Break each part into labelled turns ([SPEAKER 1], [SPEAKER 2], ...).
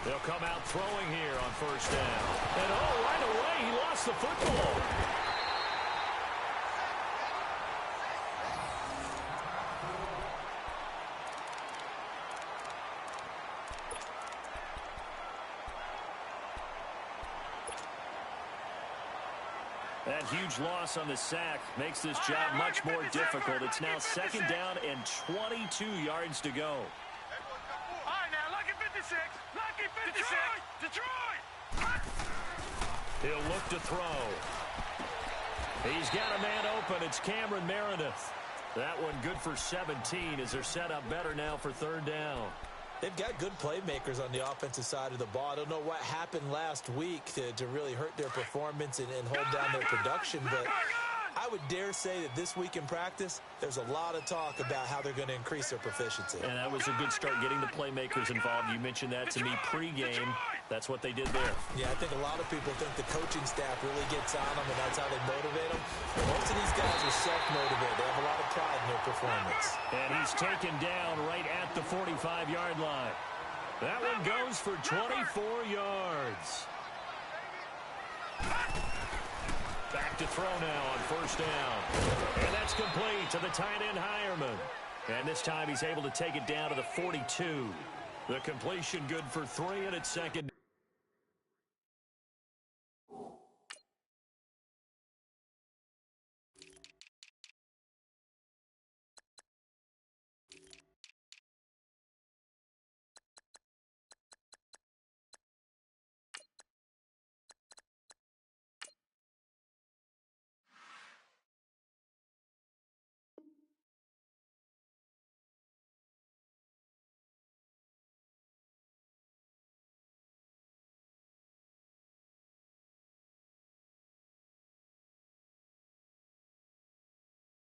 [SPEAKER 1] They'll come out throwing here on first down. And right away, he lost the football. That huge loss on the sack makes this job much more difficult. It's now second down and 22 yards to go.
[SPEAKER 2] All right, now, lucky 56. Lucky 56. Detroit!
[SPEAKER 1] He'll look to throw. He's got a man open. It's Cameron Meredith. That one good for 17 as they're set up better now for third down.
[SPEAKER 3] They've got good playmakers on the offensive side of the ball. I don't know what happened last week to really hurt their performance and hold down their production, but I would dare say that this week in practice, there's a lot of talk about how they're going to increase their proficiency.
[SPEAKER 1] And that was a good start getting the playmakers involved. You mentioned that to me pregame. That's what they did there.
[SPEAKER 3] Yeah, I think a lot of people think the coaching staff really gets on them, and that's how they motivate them. But most of these guys are self-motivated. They have a lot of pride in their performance.
[SPEAKER 1] And he's taken down right at the 45-yard line. That one goes for 24 yards. Back to throw now on first down. And that's complete to the tight end Hireman. And this time he's able to take it down to the 42. The completion good for 3, and it's second.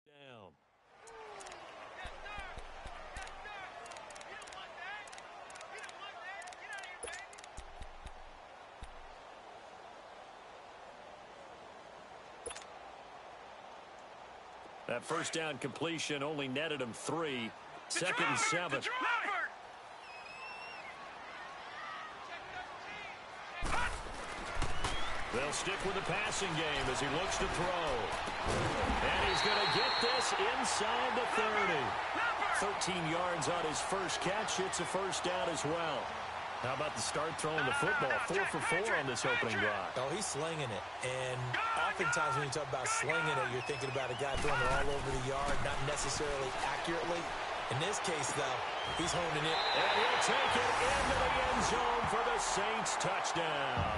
[SPEAKER 1] Down. That first down completion only netted him 3. Second and 7. They'll stick with the passing game as he looks to throw. And he's going to get this inside the 30. 13 yards on his first catch. It's a first down as well. How about the start throwing the football? 4 for 4 on this opening drive.
[SPEAKER 3] Oh, he's slinging it. And oftentimes when you talk about slinging it, you're thinking about a guy throwing it all over the yard, not necessarily accurately. In this case, though, he's honing it.
[SPEAKER 1] And he'll take it into the end zone for the Saints touchdown.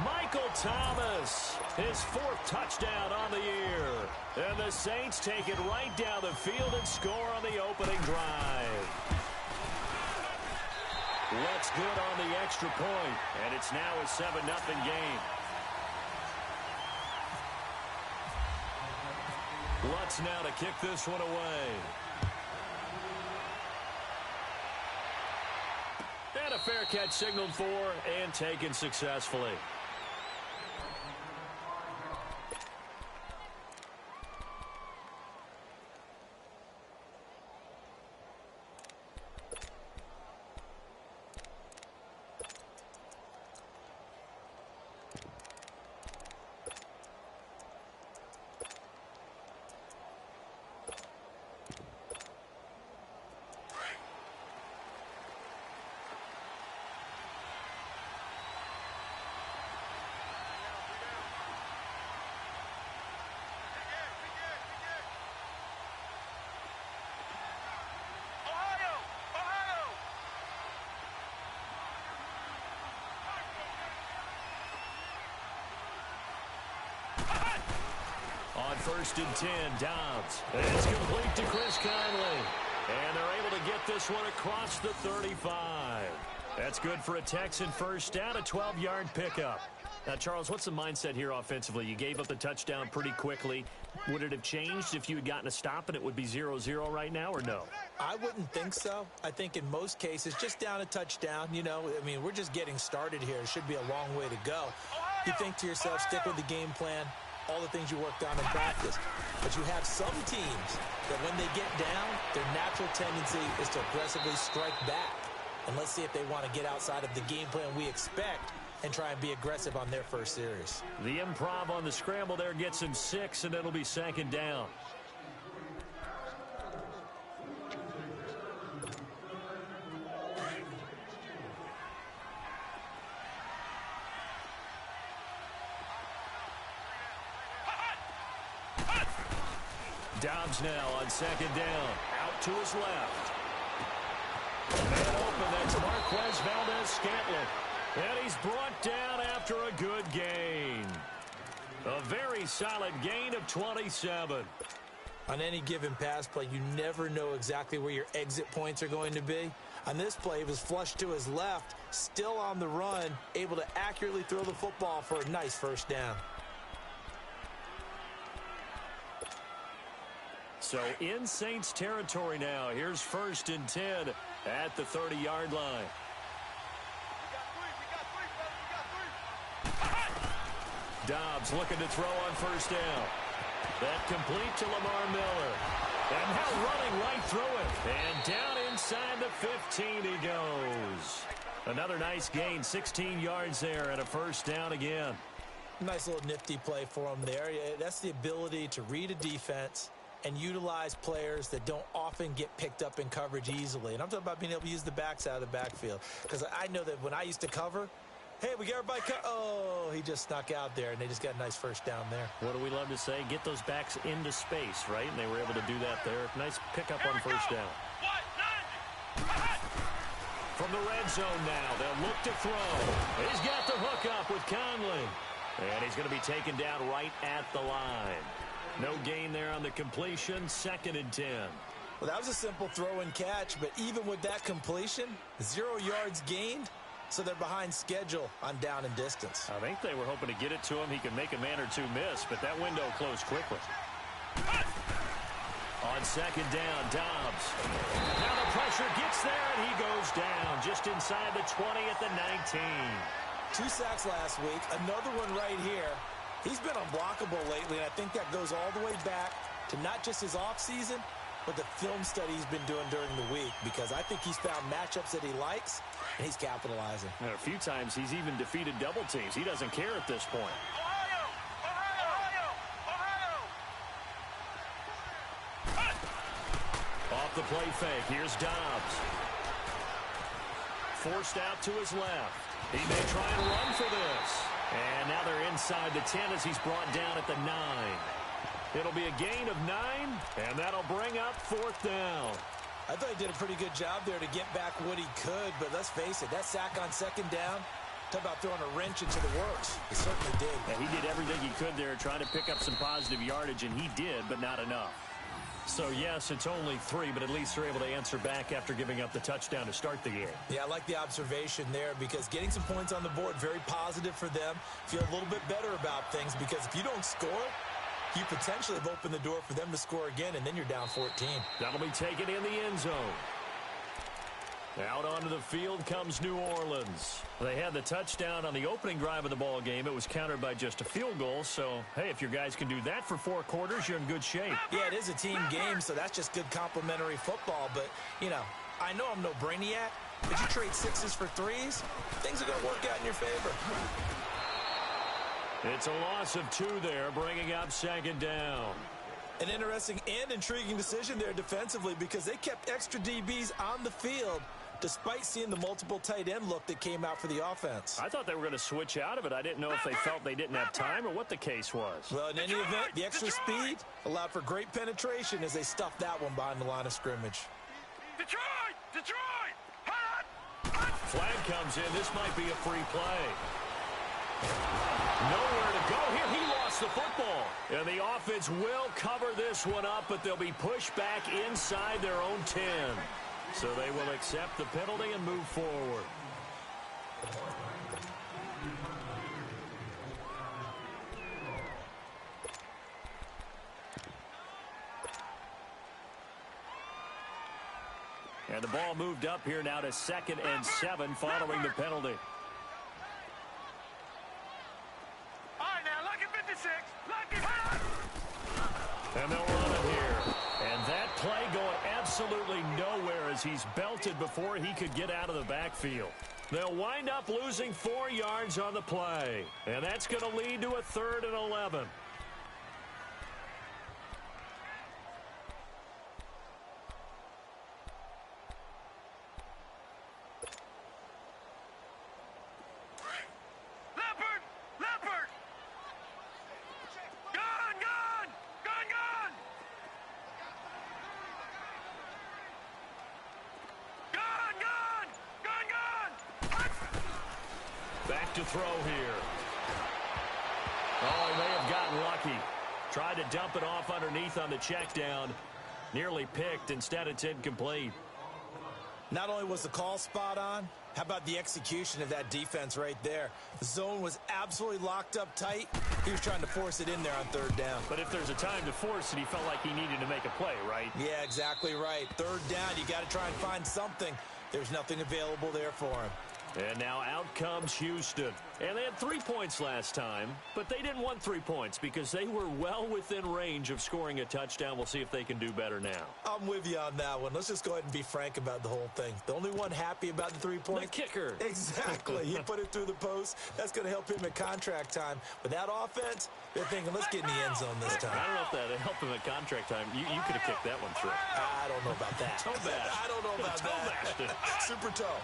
[SPEAKER 1] Michael Thomas, his 4th touchdown on the year. And the Saints take it right down the field and score on the opening drive. Looks good on the extra point, and it's now a 7-0 game. Lutz now to kick this one away. And a fair catch signaled for and taken successfully. On first and 10, Dobbs. It's complete to Chris Conley. And they're able to get this one across the 35. That's good for a Texan first down, a 12-yard pickup. Now, Charles, what's the mindset here offensively? You gave up the touchdown pretty quickly. Would it have changed if you had gotten a stop and it would be 0-0 right now, or no?
[SPEAKER 3] I wouldn't think so. I think in most cases, just down a touchdown, you know, I mean, we're just getting started here. It should be a long way to go. You think to yourself, stick with the game plan, all the things you worked on in practice. But you have some teams that when they get down, their natural tendency is to aggressively strike back. And let's see if they want to get outside of the game plan we expect and try and be aggressive on their first series.
[SPEAKER 1] The improv on the scramble there gets him 6, and it'll be 2nd down. Dobbs now on 2nd down. Out to his left. And open, that's Marquez Valdez-Scantling. And he's brought down after a good gain. A very solid gain of 27.
[SPEAKER 3] On any given pass play, you never know exactly where your exit points are going to be. On this play, he was flushed to his left, still on the run, able to accurately throw the football for a nice first down.
[SPEAKER 1] So in Saints territory now. Here's 1st and 10 at the 30-yard line. Dobbs looking to throw on 1st down. That complete to Lamar Miller. And now running right through it. And down inside the 15 he goes. Another nice gain, 16 yards there and a 1st down again.
[SPEAKER 3] Nice little nifty play for him there. That's the ability to read a defense and utilize players that don't often get picked up in coverage easily. And I'm talking about being able to use the backs out of the backfield. Because I know that when I used to cover, hey, we got everybody oh, he just snuck out there, and they just got a nice 1st down there.
[SPEAKER 1] What do we love to say? Get those backs into space, right? And they were able to do that there. Nice pickup on 1st down. From the red zone now, they'll look to throw. He's got the hook up with Conley. And he's going to be taken down right at the line. No gain there on the completion, 2nd and 10.
[SPEAKER 3] Well, that was a simple throw and catch, but even with that completion, 0 yards gained, so they're behind schedule on down and distance.
[SPEAKER 1] I think they were hoping to get it to him. He could make a man or two miss, but that window closed quickly. On 2nd down, Dobbs. Now the pressure gets there, and he goes down just inside the 20 at the 19.
[SPEAKER 3] 2 sacks last week, another one right here. He's been unblockable lately, and I think that goes all the way back to not just his offseason, but the film study he's been doing during the week, because I think he's found matchups that he likes, and he's capitalizing.
[SPEAKER 1] And a few times he's even defeated double teams. He doesn't care at this point.
[SPEAKER 2] Ohio!
[SPEAKER 1] Off the play fake, here's Dobbs. Forced out to his left. He may try and run for this. And now they're inside the 10 as he's brought down at the 9. It'll be a gain of 9, and that'll bring up 4th down.
[SPEAKER 3] I thought he did a pretty good job there to get back what he could, but let's face it, that sack on 2nd down, talk about throwing a wrench into the works. He certainly did.
[SPEAKER 1] Yeah, he did everything he could there, trying to pick up some positive yardage, and he did, but not enough. So, yes, it's only 3, but at least they're able to answer back after giving up the touchdown to start the game.
[SPEAKER 3] Yeah, I like the observation there, because getting some points on the board, very positive for them. Feel a little bit better about things, because if you don't score, you potentially have opened the door for them to score again, and then you're down 14.
[SPEAKER 1] That'll be taken in the end zone. Out onto the field comes New Orleans. They had the touchdown on the opening drive of the ball game. It was countered by just a field goal. So, hey, if your guys can do that for 4 quarters, you're in good shape.
[SPEAKER 3] Yeah, it is a team game, so that's just good complimentary football. But, you know, I know I'm no brainiac, but you trade 6s for 3s, things are going to work out in your favor.
[SPEAKER 1] It's a loss of 2 there, bringing up 2nd down.
[SPEAKER 3] An interesting and intriguing decision there defensively, because they kept extra DBs on the field despite seeing the multiple tight end look that came out for the offense.
[SPEAKER 1] I thought they were going to switch out of it. I didn't know if they felt they didn't have time or what the case was.
[SPEAKER 3] Well, in any event, the extra speed allowed for great penetration as they stuffed that one behind the line of scrimmage.
[SPEAKER 2] Detroit! Detroit!
[SPEAKER 1] Flag comes in. This might be a free play. Nowhere to go here. He lost the football. And the offense will cover this one up, but they'll be pushed back inside their own 10. So they will accept the penalty and move forward. And the ball moved up here now to 2nd and 7 following the penalty.
[SPEAKER 2] All right, now, lucky 56. Lucky 56.
[SPEAKER 1] And they'll run it here. And that play going absolutely nowhere as he's belted before he could get out of the backfield. They'll wind up losing 4 yards on the play, and that's going to lead to a 3rd and 11. Back to throw here. Oh, he may have gotten lucky. Tried to dump it off underneath on the check down. Nearly picked. Instead, it's incomplete.
[SPEAKER 3] Not only was the call spot on, how about the execution of that defense right there? The zone was absolutely locked up tight. He was trying to force it in there on 3rd down.
[SPEAKER 1] But if there's a time to force it, he felt like he needed to make a play, right?
[SPEAKER 3] Yeah, exactly right. 3rd down, you got to try and find something. There's nothing available there for him.
[SPEAKER 1] And now out comes Houston. And they had 3 points last time, but they didn't want 3 points because they were well within range of scoring a touchdown. We'll see if they can do better now.
[SPEAKER 3] I'm with you on that one. Let's just go ahead and be frank about the whole thing. The only one happy about the 3 points?
[SPEAKER 1] The kicker.
[SPEAKER 3] Exactly. He put it through the post. That's going to help him at contract time. But that offense, they're thinking, let's get in the end zone this time.
[SPEAKER 1] I don't know if that helped him at contract time. You could have kicked that one through.
[SPEAKER 3] I don't know about that.
[SPEAKER 1] Toe bash.
[SPEAKER 3] I don't know about that. Super toe.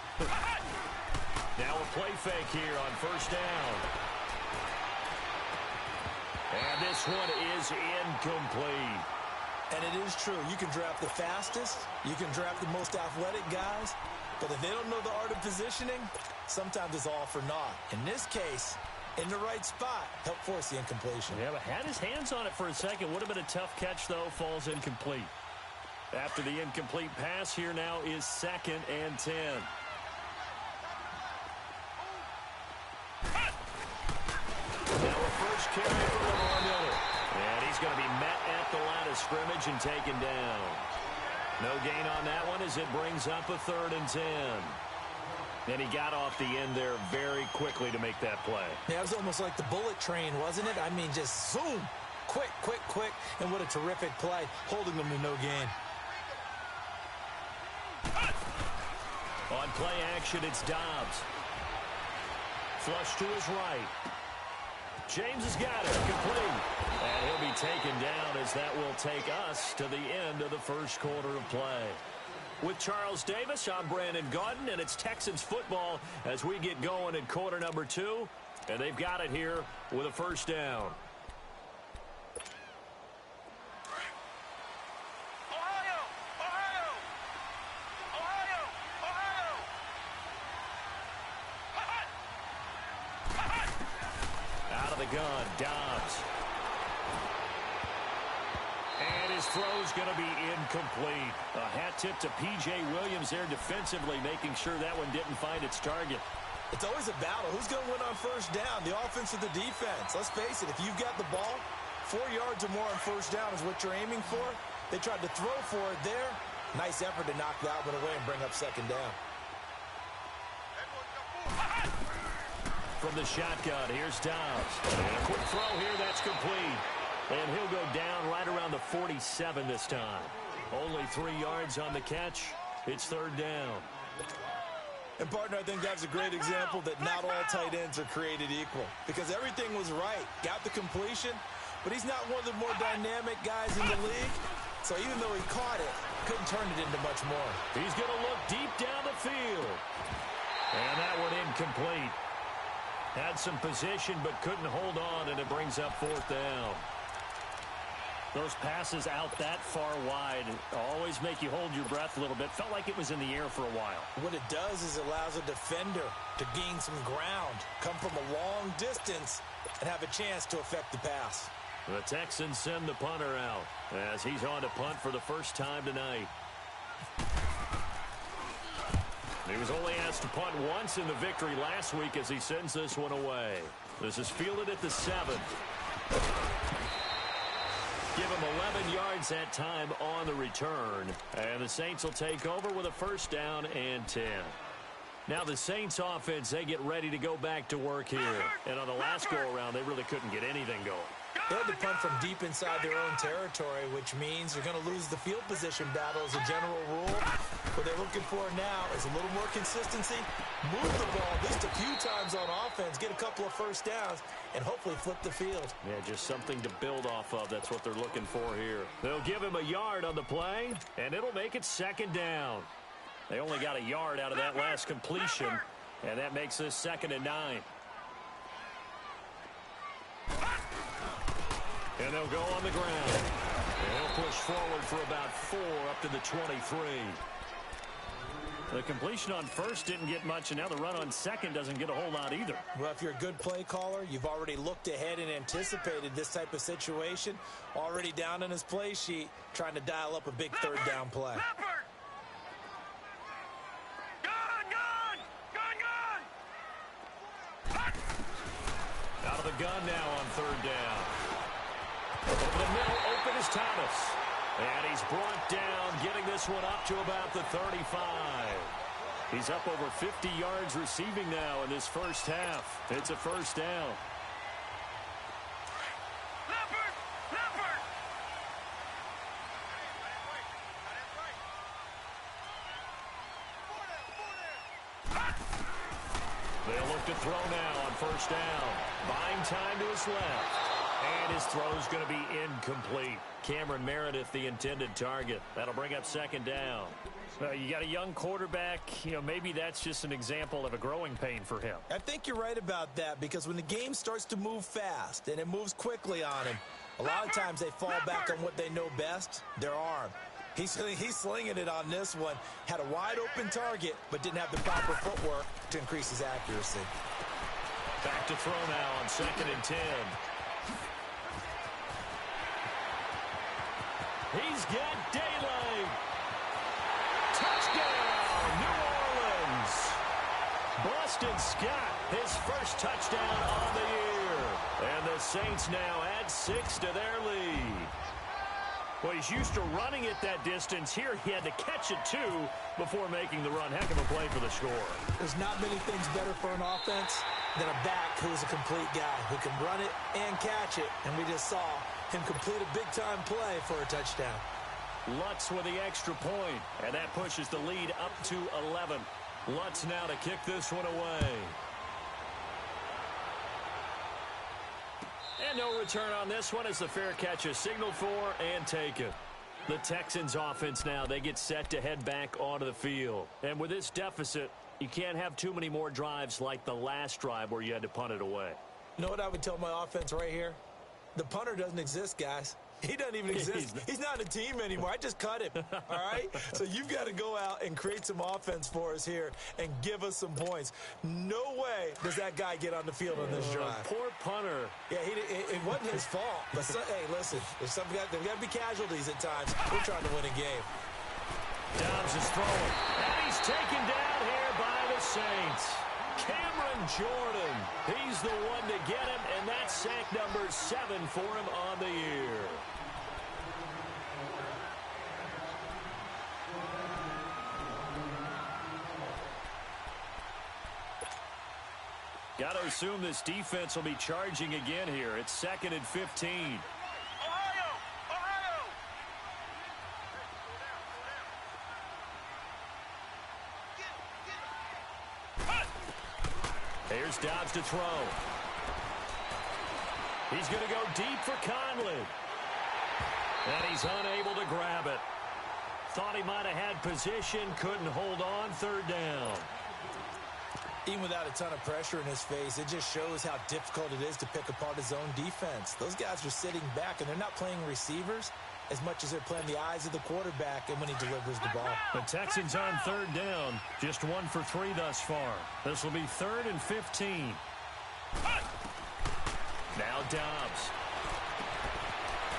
[SPEAKER 1] Now a play fake here on 1st down. And this one is incomplete.
[SPEAKER 3] And it is true. You can draft the fastest. You can draft the most athletic guys. But if they don't know the art of positioning, sometimes it's all for naught. In this case, in the right spot, help force the incompletion.
[SPEAKER 1] Yeah, but had his hands on it for a second. Would have been a tough catch, though. Falls incomplete. After the incomplete pass, here now is 2nd and 10. Now a first carry for Lamar Miller. And he's going to be met at the line of scrimmage and taken down. No gain on that one as it brings up a 3rd and 10. And he got off the end there very quickly to make that play.
[SPEAKER 3] Yeah, it was almost like the bullet train, wasn't it? I mean, just zoom. Quick, quick, quick. And what a terrific play, holding them to no gain.
[SPEAKER 1] On play action, it's Dobbs. Flush to his right. James has got it, complete. And he'll be taken down as that will take us to the end of the 1st quarter of play. With Charles Davis, I'm Brandon Gaudin, and it's Texans football as we get going in quarter number 2. And they've got it here with a 1st down. Gun, Dobbs. And his throw's going to be incomplete. A hat tip to P.J. Williams there defensively, making sure that one didn't find its target.
[SPEAKER 3] It's always a battle. Who's going to win on 1st down, the offense or the defense? Let's face it, if you've got the ball, 4 yards or more on 1st down is what you're aiming for. They tried to throw for it there. Nice effort to knock that one away and bring up 2nd down.
[SPEAKER 1] From the shotgun, here's Dobbs. And a quick throw here, that's complete. And he'll go down right around the 47 this time. Only 3 yards on the catch. It's 3rd down.
[SPEAKER 3] And, partner, I think that's a great example that not all tight ends are created equal. Because everything was right. Got the completion, but he's not one of the more dynamic guys in the league. So even though he caught it, couldn't turn it into much more.
[SPEAKER 1] He's going to look deep down the field. And that one incomplete. Had some position but couldn't hold on, and it brings up 4th down. Those passes out that far wide always make you hold your breath a little bit. Felt like it was in the air for a while.
[SPEAKER 3] What it does is it allows a defender to gain some ground, come from a long distance, and have a chance to affect the pass.
[SPEAKER 1] The Texans send the punter out as he's on to punt for the first time tonight. He was only asked to punt once in the victory last week as he sends this one away. This is fielded at the 7. Give him 11 yards that time on the return. And the Saints will take over with a 1st down and 10. Now the Saints offense, they get ready to go back to work here. And on the last go-around, they really couldn't get anything going.
[SPEAKER 3] They had to punt from deep inside their own territory, which means you're going to lose the field position battle as a general rule. What they're looking for now is a little more consistency, move the ball at least a few times on offense, get a couple of first downs, and hopefully flip the field.
[SPEAKER 1] Yeah, just something to build off of. That's what they're looking for here. They'll give him a yard on the play, and it'll make it second down. They only got a yard out of that last completion, and that makes this 2nd and 9. And they'll go on the ground. And he'll push forward for about 4 up to the 23. The completion on first didn't get much, and now the run on second doesn't get a whole lot either.
[SPEAKER 3] Well, if you're a good play caller, you've already looked ahead and anticipated this type of situation. Already down on his play sheet, trying to dial up a big third down play.
[SPEAKER 1] Out of the gun now on 3rd down. Over the middle, open is Thomas. And he's brought down, getting this one up to about the 35. He's up over 50 yards receiving now in this first half. It's a first down. They'll look to throw now on first down. Buying time to his left. And his throw's going to be incomplete. Cameron Meredith, the intended target. That'll bring up 2nd down. You got a young quarterback. You know, maybe that's just an example of a growing pain for him.
[SPEAKER 3] I think you're right about that, because when the game starts to move fast and it moves quickly on him, a lot of times they fall back on what they know best, their arm. He's slinging it on this one. Had a wide-open target, but didn't have the proper footwork to increase his accuracy.
[SPEAKER 1] Back to throw now on 2nd and 10. He's got daylight. Touchdown, New Orleans. Boston Scott, his first touchdown on the year. And the Saints now add 6 to their lead. Well, he's used to running it that distance. Here he had to catch it, too, before making the run. Heck of a play for the score.
[SPEAKER 3] There's not many things better for an offense than a back who's a complete guy who can run it and catch it. And we just saw him complete a big-time play for a touchdown.
[SPEAKER 1] Lutz with the extra point, and that pushes the lead up to 11. Lutz now to kick this one away. And no return on this one as the fair catch is signaled for and taken. The Texans offense now, they get set to head back onto the field. And with this deficit, you can't have too many more drives like the last drive where you had to punt it away.
[SPEAKER 3] You know what I would tell my offense right here? The punter doesn't exist, guys. He doesn't even exist. He's not a team anymore. I just cut him, all right? So you've got to go out and create some offense for us here and give us some points. No way does that guy get on the field on this drive.
[SPEAKER 1] Poor punter.
[SPEAKER 3] Yeah, it wasn't his fault. But hey, listen, there's got to be casualties at times. We're trying to win a game.
[SPEAKER 1] Dobbs is throwing. And he's taken down here by the Saints. Cameron Jordan. He's the one to get him, and that's sack number 7 for him on the year. Got to assume this defense will be charging again here. It's 2nd and 15. Here's Dobbs to throw. He's going to go deep for Conley. And he's unable to grab it. Thought he might have had position, couldn't hold on, 3rd down.
[SPEAKER 3] Even without a ton of pressure in his face, it just shows how difficult it is to pick apart his own defense. Those guys are sitting back, and they're not playing receivers as much as they're playing the eyes of the quarterback and when he delivers the ball.
[SPEAKER 1] The Texans on 3rd down, just 1 for 3 thus far. This will be 3rd and 15. Now Dobbs.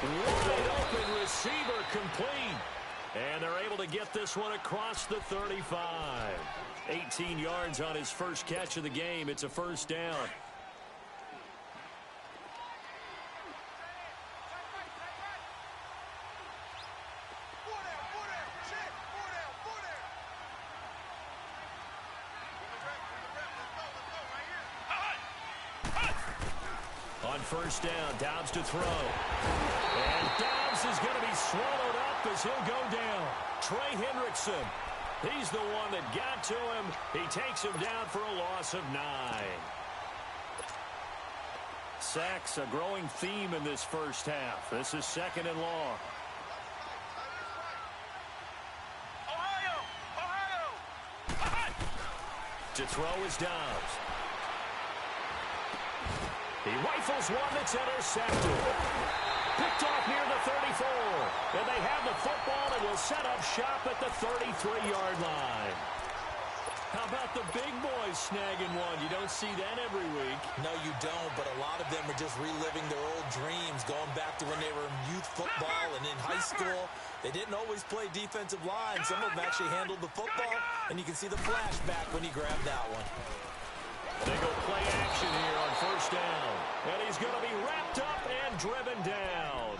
[SPEAKER 1] Wide open receiver complete. And they're able to get this one across the 35. 18 yards on his first catch of the game. It's a first down. first down. Dobbs to throw. And Dobbs is going to be swallowed up as he'll go down. Trey Hendrickson, he's the one that got to him. He takes him down for a loss of 9. Sacks, a growing theme in this first half. This is 2nd and long. To throw is Dobbs. He rifles one that's intercepted. Picked off near the 34. And they have the football and will set up shop at the 33-yard line. How about the big boys snagging one? You don't see that every week.
[SPEAKER 3] No, you don't, but a lot of them are just reliving their old dreams, going back to when they were in youth football and in high school. They didn't always play defensive line. Some of them actually handled the football, and you can see the flashback when he grabbed that one.
[SPEAKER 1] They go play action here on first down. And he's going to be wrapped up and driven down.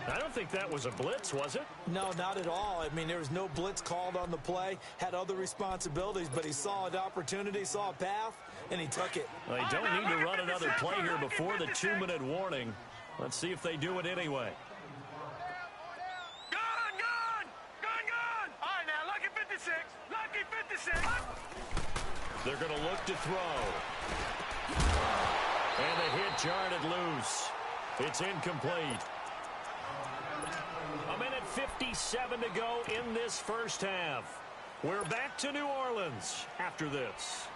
[SPEAKER 1] I don't think that was a blitz, was it?
[SPEAKER 3] No, not at all. I mean, there was no blitz called on the play. Had other responsibilities, but he saw an opportunity, saw a path, and he took it.
[SPEAKER 1] They don't need to run another play here before the 2-minute warning. Let's see if they do it anyway.
[SPEAKER 2] All right, now, lucky 56. Lucky 56.
[SPEAKER 1] They're going to look to throw. And the hit jarred it loose. It's incomplete. 1:57 to go in this first half. We're back to New Orleans after this.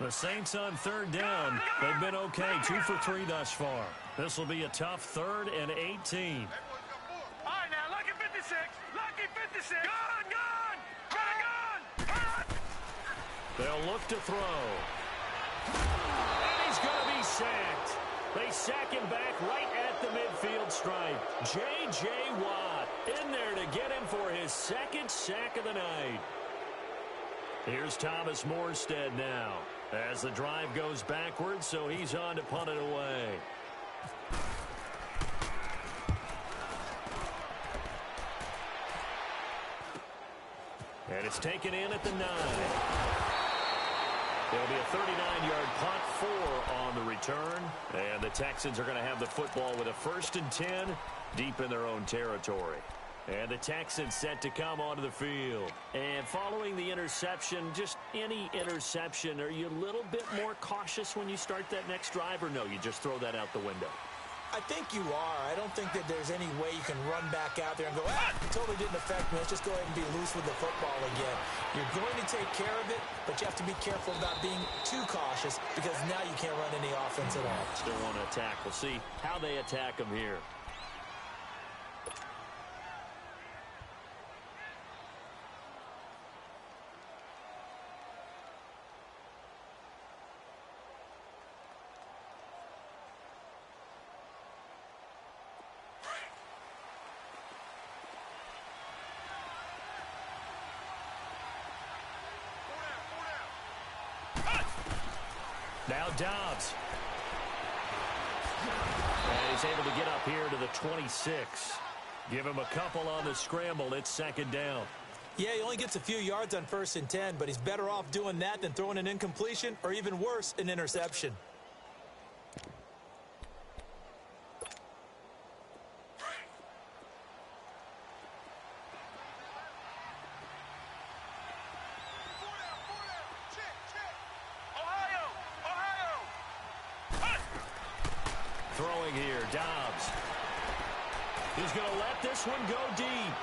[SPEAKER 1] The Saints on 3rd down. They've been okay, 2 for 3 thus far. This will be a tough 3rd and 18.
[SPEAKER 2] All right, now, lucky 56. Lucky 56. Gun.
[SPEAKER 1] They'll look to throw. And he's going to be sacked. They sack him back right at the midfield stripe. J.J. Watt in there to get him for his 2nd sack of the night. Here's Thomas Morstead now as the drive goes backwards, so he's on to punt it away. And it's taken in at the 9. It'll be a 39-yard punt, 4 on the return. And the Texans are going to have the football with a 1st and 10 deep in their own territory. And the Texans set to come onto the field. And following the interception, just any interception, are you a little bit more cautious when you start that next drive, or no, you just throw that out the window?
[SPEAKER 3] I think you are. I don't think that there's any way you can run back out there and go, it totally didn't affect me. Let's just go ahead and be loose with the football again. You're going to take care of it, but you have to be careful about being too cautious because now you can't run any offense at all.
[SPEAKER 1] Still want to attack. We'll see how they attack them here. Now Dobbs. And he's able to get up here to the 26. Give him a couple on the scramble. It's 2nd down.
[SPEAKER 3] Yeah, he only gets a few yards on 1st and 10, but he's better off doing that than throwing an incompletion or even worse, an interception.
[SPEAKER 1] Throwing here, Dobbs. He's going to let this one go deep.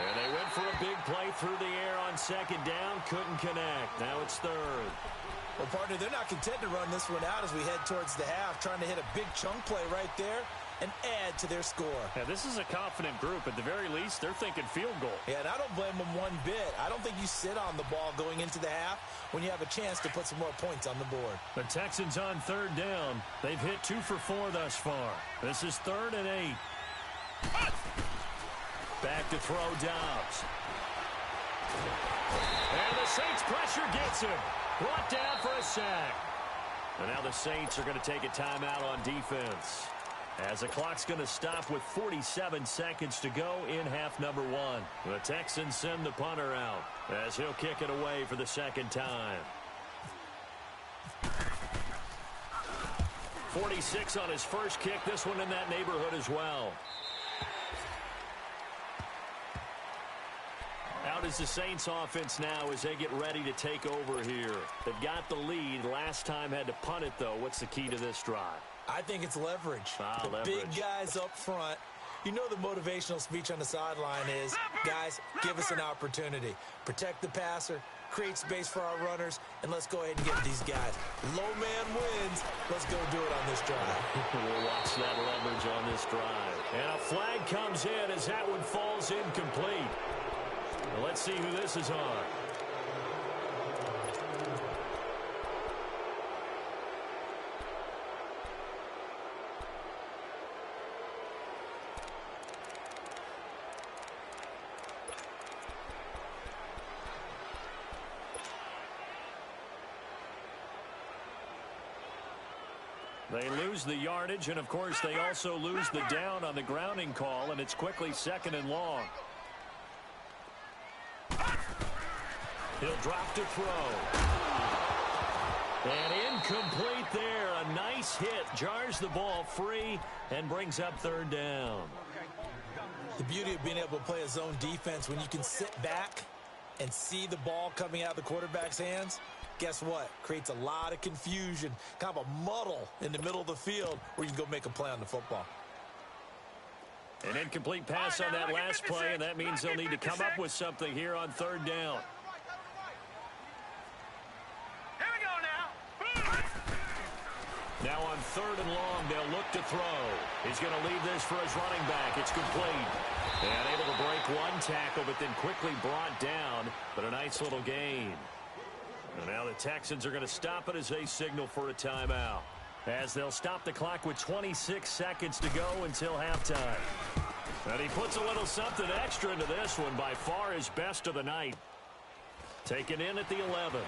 [SPEAKER 1] And they went for a big play through the air on 2nd down. Couldn't connect. Now it's 3rd.
[SPEAKER 3] Well, partner, they're not content to run this one out as we head towards the half, trying to hit a big chunk play right there and add to their score.
[SPEAKER 1] Yeah, this is a confident group. At the very least, they're thinking field goal.
[SPEAKER 3] Yeah, and I don't blame them one bit. I don't think you sit on the ball going into the half when you have a chance to put some more points on the board.
[SPEAKER 1] The Texans on 3rd down. They've hit 2 for 4 thus far. This is 3rd and 8. Back to throw Dobbs. And the Saints pressure gets him. Brought down for a sack. And now the Saints are going to take a timeout on defense, as the clock's going to stop with 47 seconds to go in half number 1. The Texans send the punter out as he'll kick it away for the 2nd time. 46 on his first kick. This one in that neighborhood as well. Out is the Saints offense now as they get ready to take over here. They've got the lead. Last time had to punt it, though. What's the key to this drive?
[SPEAKER 3] I think it's leverage. Big guys up front. You know the motivational speech on the sideline is, guys, give us an opportunity. Protect the passer, create space for our runners, and let's go ahead and get these guys. Low man wins. Let's go do it on this drive.
[SPEAKER 1] We'll watch that leverage on this drive. And a flag comes in as that one falls incomplete. Well, let's see who this is on. They lose the yardage, and, of course, they also lose the down on the grounding call, and it's quickly 2nd and long. He'll drop to throw. And incomplete there. A nice hit. Jars the ball free and brings up 3rd down.
[SPEAKER 3] The beauty of being able to play a zone defense when you can sit back and see the ball coming out of the quarterback's hands, guess what? Creates a lot of confusion, kind of a muddle in the middle of the field where you can go make a play on the football.
[SPEAKER 1] An incomplete pass on that last play, and that means they'll need to come up with something here on 3rd down.
[SPEAKER 2] Here we go now.
[SPEAKER 1] Now on 3rd and long, they'll look to throw. He's going to leave this for his running back. It's complete. And able to break one tackle, but then quickly brought down. But a nice little gain. And now the Texans are going to stop it as they signal for a timeout. As they'll stop the clock with 26 seconds to go until halftime. And he puts a little something extra into this one, by far his best of the night. Taken in at the 11.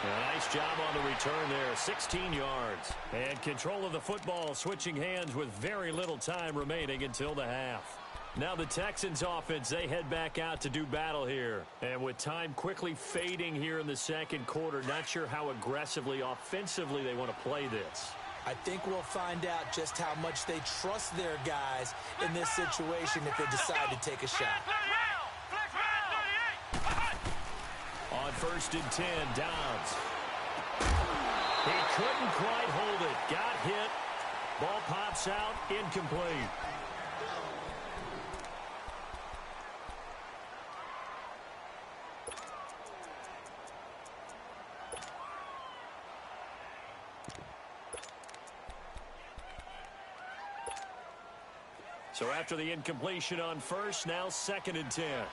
[SPEAKER 1] A nice job on the return there, 16 yards. And control of the football switching hands with very little time remaining until the half. Now the Texans offense, they head back out to do battle here. And with time quickly fading here in the 2nd quarter, not sure how aggressively, offensively they want to play this.
[SPEAKER 3] I think we'll find out just how much they trust their guys in this situation if they decide to take a shot.
[SPEAKER 1] On 1st and 10, Downs. He couldn't quite hold it. Got hit. Ball pops out, incomplete. So after the incompletion on 1st, now 2nd and 10.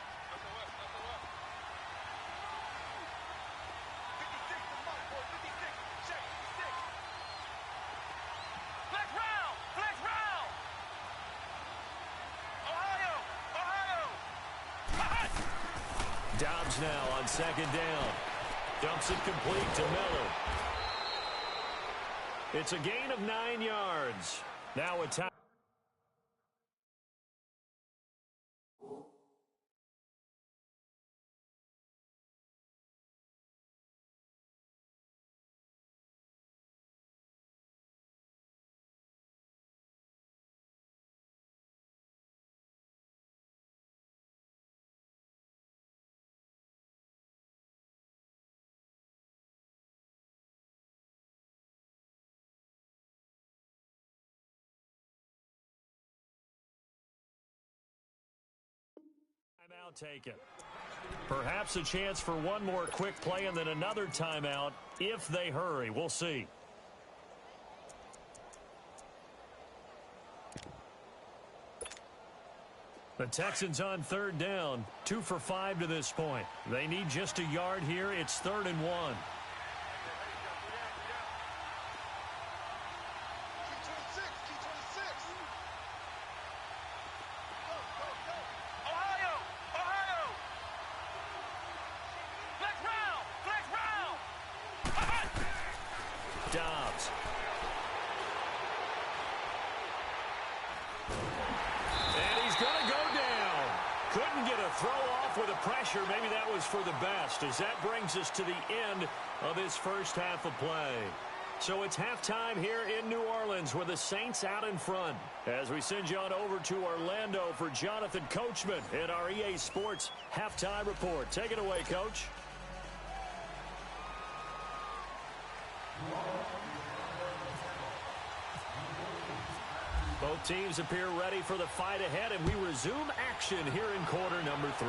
[SPEAKER 1] Dobbs now on 2nd down. Dumps it complete to Miller. It's a gain of 9 yards. Now a time. Timeout taken. Perhaps a chance for one more quick play and then another timeout if they hurry. We'll see. The Texans on 3rd down, 2 for 5 to this point. They need just a yard here. It's 3rd and 1. Dobbs. And he's going to go down. Couldn't get a throw off with the pressure. Maybe that was for the best, as that brings us to the end of this first half of play. So it's halftime here in New Orleans with the Saints out in front. As we send you on over to Orlando for Jonathan Coachman in our EA Sports Halftime Report. Take it away, Coach. Both teams appear ready for the fight ahead, and we resume action here in quarter number 3.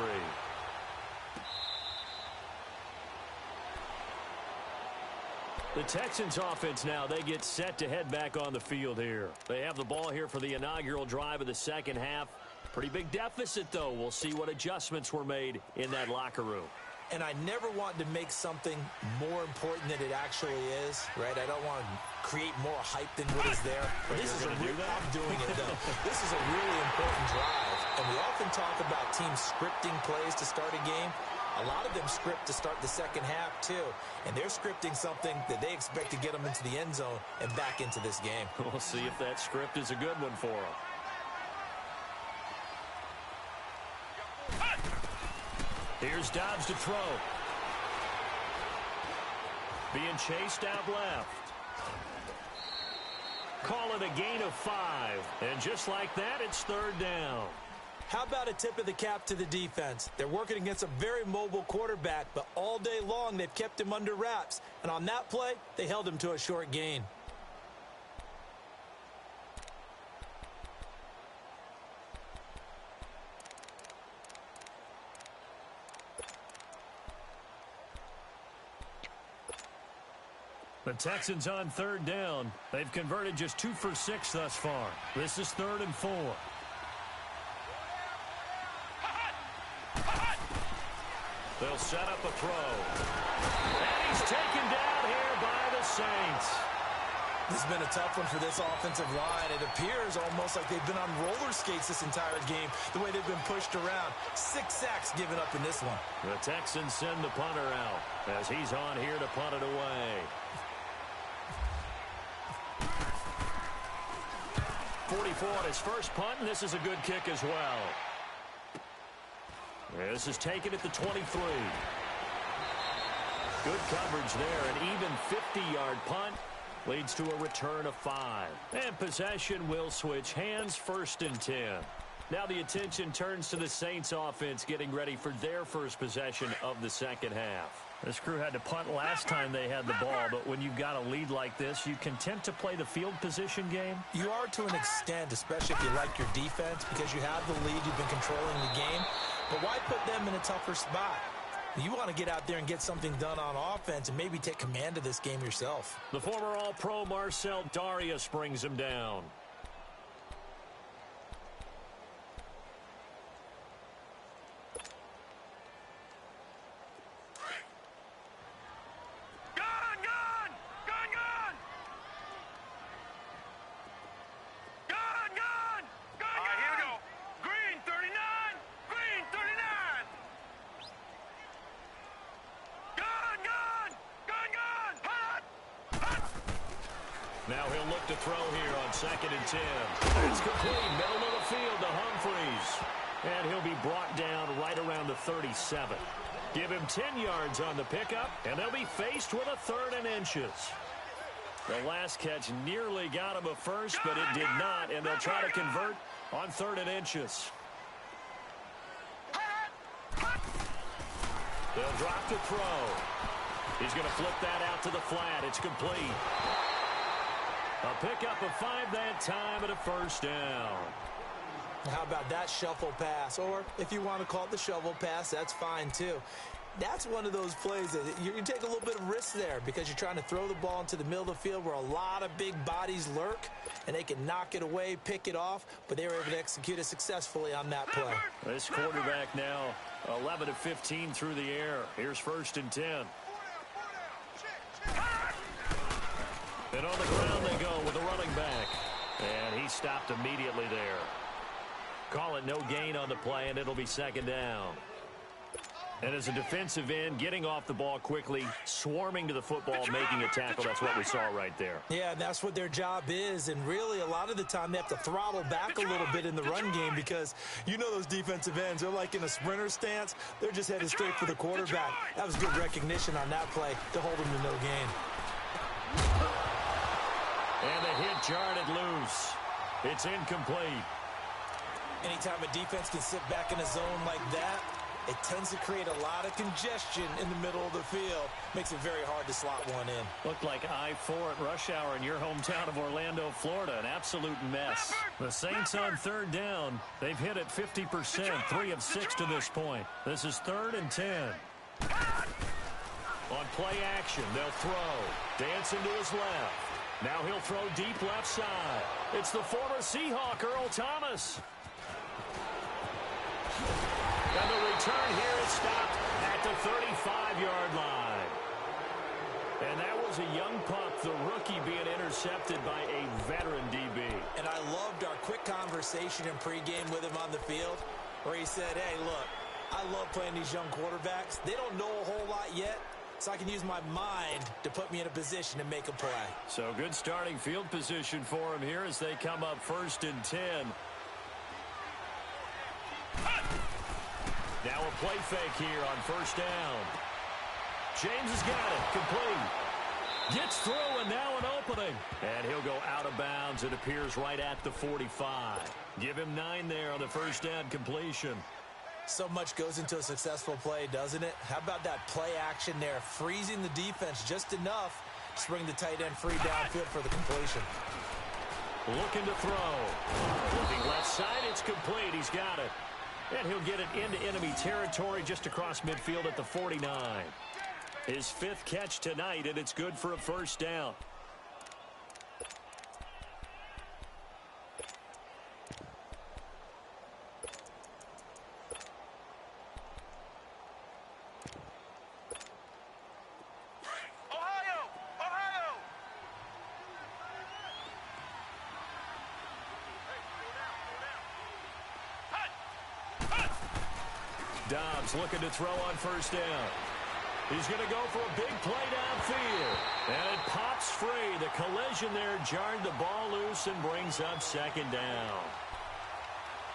[SPEAKER 1] The Texans offense now, they get set to head back on the field here. They have the ball here for the inaugural drive of the second half. Pretty big deficit, though. We'll see what adjustments were made in that locker room.
[SPEAKER 3] And I never want to make something more important than it actually is, right? I don't want to create more hype than what is there. But this is I'm doing it, though. This is a really important drive. And we often talk about teams scripting plays to start a game. A lot of them script to start the second half, too. And they're scripting something that they expect to get them into the end zone and back into this game.
[SPEAKER 1] We'll see if that script is a good one for them. Here's Dobbs to throw. Being chased out left. Call it a gain of 5. And just like that, it's third down.
[SPEAKER 3] How about a tip of the cap to the defense? They're working against a very mobile quarterback, but all day long they've kept him under wraps. And on that play, they held him to a short gain.
[SPEAKER 1] The Texans on third down. They've converted just 2 for 6 thus far. This is 3rd and 4. They'll set up a throw. And he's taken down here by the Saints.
[SPEAKER 3] This has been a tough one for this offensive line. It appears almost like they've been on roller skates this entire game, the way they've been pushed around. 6 sacks given up in this one.
[SPEAKER 1] The Texans send the punter out as he's on here to punt it away. 44 on his first punt, and this is a good kick as well. This is taken at the 23. Good coverage there. An even 50-yard punt leads to a return of 5. And possession will switch hands, 1st and 10. Now the attention turns to the Saints offense getting ready for their first possession of the second half. This crew had to punt last time they had the ball, but when you've got a lead like this, you content to play the field position game?
[SPEAKER 3] You are to an extent, especially if you like your defense, because you have the lead, you've been controlling the game. But why put them in a tougher spot? You want to get out there and get something done on offense and maybe take command of this game yourself.
[SPEAKER 1] The former All-Pro Marcel Darius brings him down. Now he'll look to throw here on 2nd and 10. It's complete, middle of the field to Humphreys. And he'll be brought down right around the 37. Give him 10 yards on the pickup, and they'll be faced with a 3rd and inches. The last catch nearly got him a first, but it did not, and they'll try to convert on 3rd and inches. They'll drop to throw. He's going to flip that out to the flat. It's complete. A pickup of 5 that time and a 1st down.
[SPEAKER 3] How about that shuffle pass? Or if you want to call it the shovel pass, that's fine too. That's one of those plays that you take a little bit of risk there because you're trying to throw the ball into the middle of the field where a lot of big bodies lurk, and they can knock it away, pick it off, but they were able to execute it successfully on that play.
[SPEAKER 1] This quarterback now 11 of 15 through the air. Here's 1st and 10. And on the ground they go with a running back. And he stopped immediately there. Call it no gain on the play, and it'll be 2nd down. And as a defensive end, getting off the ball quickly, swarming to the football, making a tackle, that's what we saw right there.
[SPEAKER 3] Yeah, that's what their job is, and really a lot of the time they have to throttle back a little bit in the run game because you know those defensive ends, they're like in a sprinter stance. They're just headed straight for the quarterback. That was good recognition on that play to hold them to no gain.
[SPEAKER 1] And the hit jarred it loose. It's incomplete.
[SPEAKER 3] Anytime a defense can sit back in a zone like that, it tends to create a lot of congestion in the middle of the field. Makes it very hard to slot one in.
[SPEAKER 1] Looked like I-4 at rush hour in your hometown of Orlando, Florida. An absolute mess. The Saints on third down. They've hit it 50%, 3 of 6 to this point. This is 3rd and 10. On play action, they'll throw. Dancing to his left. Now he'll throw deep left side. It's the former Seahawk, Earl Thomas. And the return here is stopped at the 35-yard line. And that was a young pup, the rookie being intercepted by a veteran DB.
[SPEAKER 3] And I loved our quick conversation in pregame with him on the field where he said, hey, look, I love playing these young quarterbacks. They don't know a whole lot yet, so I can use my mind to put me in a position to make a play.
[SPEAKER 1] So good starting field position for him here as they come up 1st and 10. Now a play fake here on 1st down. James has got it. Complete. Gets through and now an opening. And he'll go out of bounds. It appears right at the 45. Give him 9 there on the 1st down completion.
[SPEAKER 3] So much goes into a successful play, doesn't it? How about that play action there? Freezing the defense just enough to bring the tight end free downfield for the completion.
[SPEAKER 1] Looking to throw. Looking left side. It's complete. He's got it. And he'll get it into enemy territory just across midfield at the 49. His 5th catch tonight, and it's good for a 1st down. Dobbs looking to throw on 1st down. He's going to go for a big play downfield. And it pops free. The collision there jarred the ball loose and brings up 2nd down.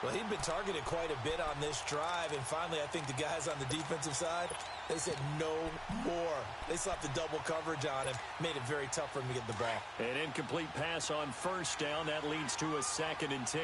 [SPEAKER 3] Well, he'd been targeted quite a bit on this drive, and finally I think the guys on the defensive side, they said no more. They slapped the double coverage on him, made it very tough for him to get the ball.
[SPEAKER 1] An incomplete pass on 1st down. That leads to a 2nd and 10.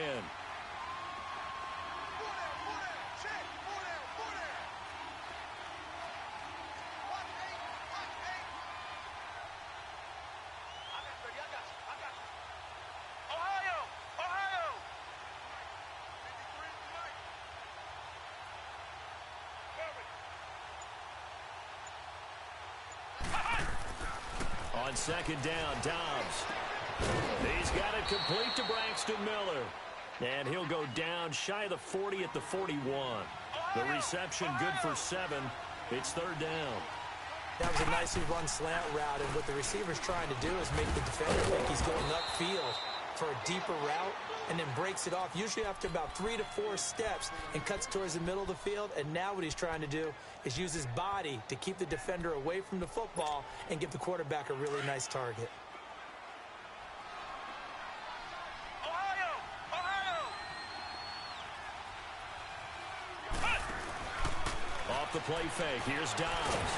[SPEAKER 1] On 2nd down, Dobbs. He's got it complete to Braxton Miller. And he'll go down shy of the 40 at the 41. The reception good for 7. It's 3rd down.
[SPEAKER 3] That was a nicely run slant route, and what the receiver's trying to do is make the defender think he's going upfield for a deeper route and then breaks it off, usually after about 3 to 4 steps, and cuts towards the middle of the field. And now what he's trying to do is use his body to keep the defender away from the football and give the quarterback a really nice target.
[SPEAKER 1] Off the play fake, here's Dobbs.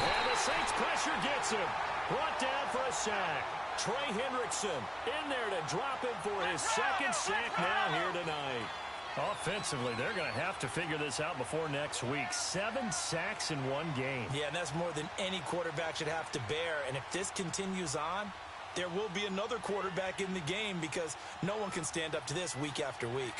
[SPEAKER 1] And the Saints pressure gets him. Brought down for a sack. Trey Hendrickson in there to drop him for his 2nd sack now here tonight. Offensively, they're going to have to figure this out before next week. 7 sacks in one game.
[SPEAKER 3] Yeah, and that's more than any quarterback should have to bear. And if this continues on, there will be another quarterback in the game because no one can stand up to this week after week.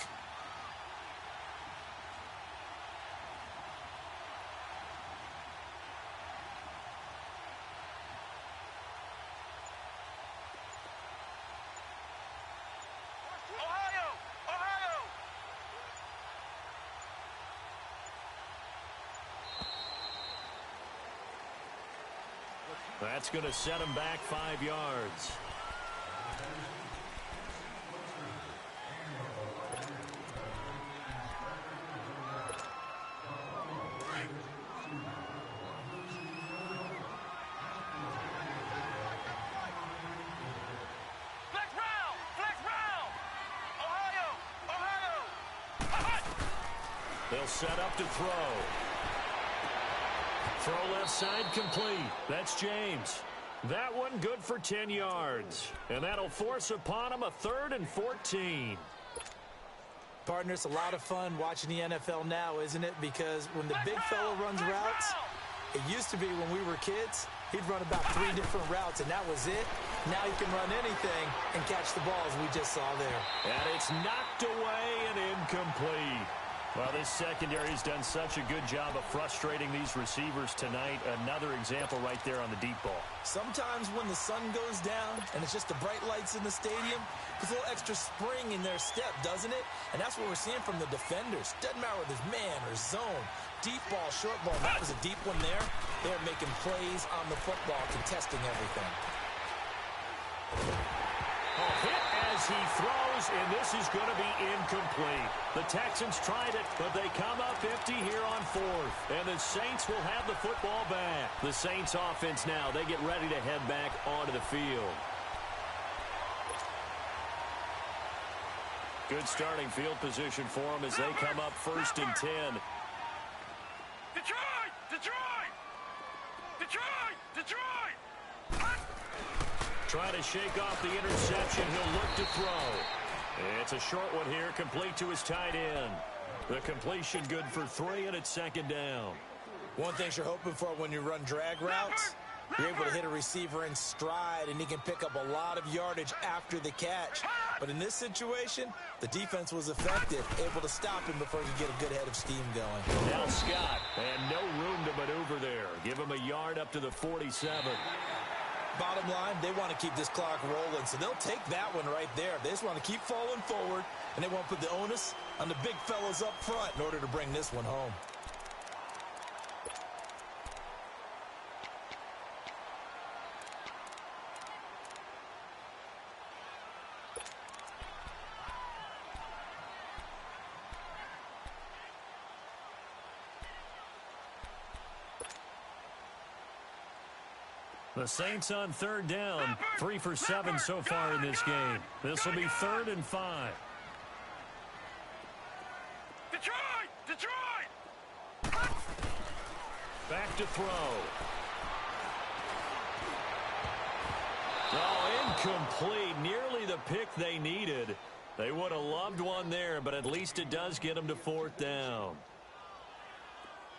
[SPEAKER 1] That's going to set him back 5 yards. They'll set up to throw. Throw left side complete. That's James. That one good for 10 yards. And that'll force upon him a 3rd and 14.
[SPEAKER 3] Partner, it's a lot of fun watching the NFL now, isn't it? Because when the big fella runs routes, it used to be when we were kids, he'd run about 3 different routes, and that was it. Now he can run anything and catch the ball, as we just saw there.
[SPEAKER 1] And it's knocked away and incomplete. Well, this secondary has done such a good job of frustrating these receivers tonight. Another example right there on the deep ball.
[SPEAKER 3] Sometimes when the sun goes down and it's just the bright lights in the stadium, there's a little extra spring in their step, doesn't it? And that's what we're seeing from the defenders. Doesn't matter whether it's man or zone, deep ball, short ball. That was a deep one there. They're making plays on the football, contesting everything.
[SPEAKER 1] Hit as he throws, and this is going to be incomplete. The Texans tried it, but they come up empty here on 4th. And the Saints will have the football back. The Saints offense now, they get ready to head back onto the field. Good starting field position for them as they come up 1st and 10.
[SPEAKER 2] Detroit! Detroit! Detroit! Detroit!
[SPEAKER 1] Trying to shake off the interception. He'll look to throw. It's a short one here, complete to his tight end. The completion good for 3, and it's 2nd down.
[SPEAKER 3] One thing you're hoping for when you run drag routes, you're able to hit a receiver in stride, and he can pick up a lot of yardage after the catch. But in this situation, the defense was effective, able to stop him before he could get a good head of steam going.
[SPEAKER 1] Now Scott, and no room to maneuver there. Give him a yard up to the 47.
[SPEAKER 3] Bottom line, they want to keep this clock rolling, so they'll take that one right there. They just want to keep falling forward, and they won't put the onus on the big fellas up front in order to bring this one home.
[SPEAKER 1] The Saints on 3rd down, 3 for 7 so far in this game. This will be 3rd and 5.
[SPEAKER 2] Detroit! Detroit!
[SPEAKER 1] Back to throw. Oh, incomplete. Nearly the pick they needed. They would have loved one there, but at least it does get them to 4th down.